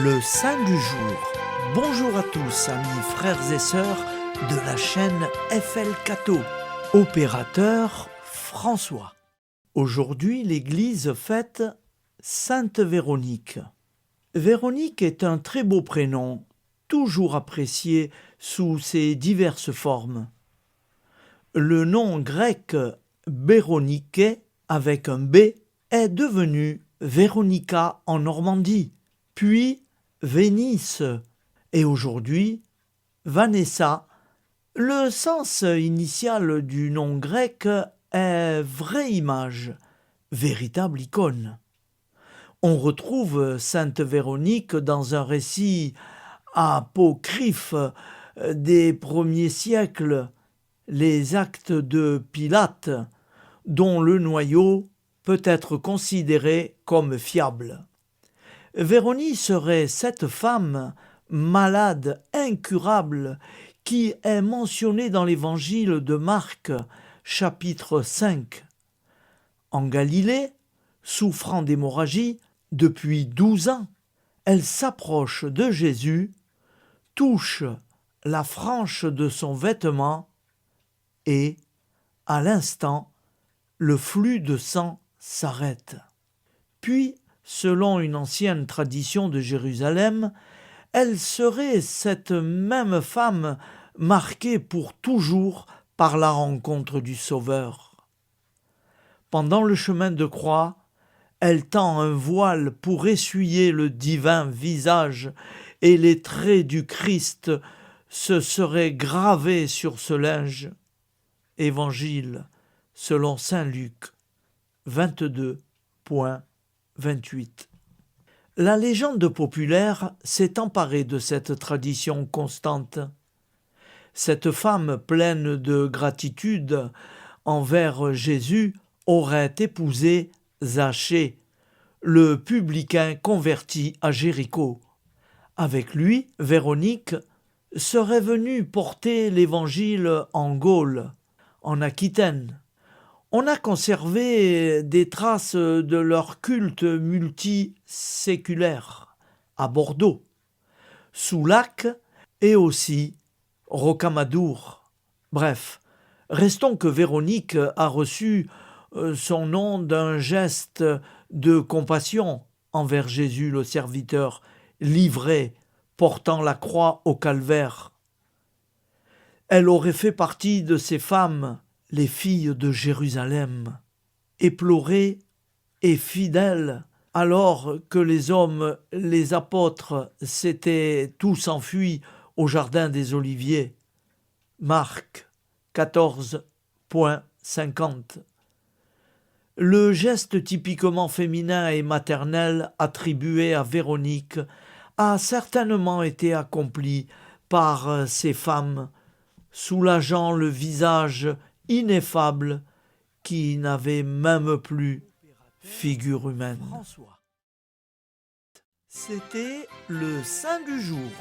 Le Saint du jour. Bonjour à tous, amis frères et sœurs de la chaîne FL Cato. Opérateur François. Aujourd'hui, l'Église fête Sainte Véronique. Véronique est un très beau prénom, toujours apprécié sous ses diverses formes. Le nom grec Béronike, avec un B, est devenu Véronica en Normandie, puis Vénice, et aujourd'hui Vanessa. Le sens initial du nom grec est vraie image, véritable icône. On retrouve Sainte Véronique dans un récit apocryphe des premiers siècles, les Actes de Pilate, dont le noyau peut être considéré comme fiable. Véronique serait cette femme malade, incurable, qui est mentionnée dans l'évangile de Marc, chapitre 5. En Galilée, souffrant d'hémorragie depuis 12 ans, elle s'approche de Jésus, touche la frange de son vêtement et, à l'instant, le flux de sang s'arrête. Puis, selon une ancienne tradition de Jérusalem, elle serait cette même femme marquée pour toujours par la rencontre du Sauveur. Pendant le chemin de croix, elle tend un voile pour essuyer le divin visage et les traits du Christ se seraient gravés sur ce linge. Évangile selon saint Luc 22.28. La légende populaire s'est emparée de cette tradition constante. Cette femme pleine de gratitude envers Jésus aurait épousé Zachée, le publicain converti à Jéricho. Avec lui, Véronique serait venue porter l'évangile en Gaule, en Aquitaine. On a conservé des traces de leur culte multiséculaire à Bordeaux, Soulac et aussi Rocamadour. Bref, restons que Véronique a reçu son nom d'un geste de compassion envers Jésus le serviteur, livré, portant la croix au calvaire. Elle aurait fait partie de ces femmes, les filles de Jérusalem, éplorées et fidèles, alors que les hommes, les apôtres, s'étaient tous enfuis au jardin des Oliviers. Marc 14.50. Le geste typiquement féminin et maternel attribué à Véronique a certainement été accompli par ces femmes, soulageant le visage ineffable qui n'avait même plus figure humaine. C'était le Saint du jour.